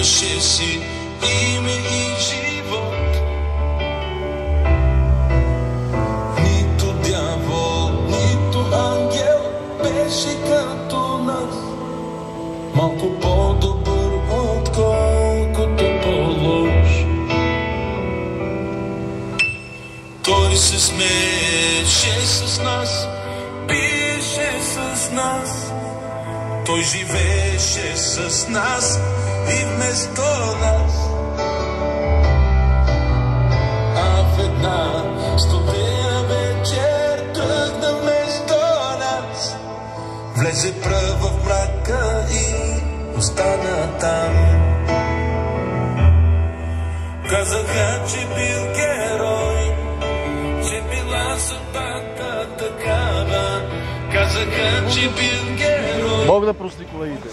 имаше си име и живот. Нито дявол, нито ангел беше като нас, малко по-добър отколкото по-лош. Той се смееше с нас, пиеше с нас, той живееше с нас и вместо нас. А в една студена вечер тръгна вместо нас, влезе пръв в мрака и остана там. Казаха, че бил герой, че била съдбата такава. Казаха, че бил герой. Бог да прости колегите.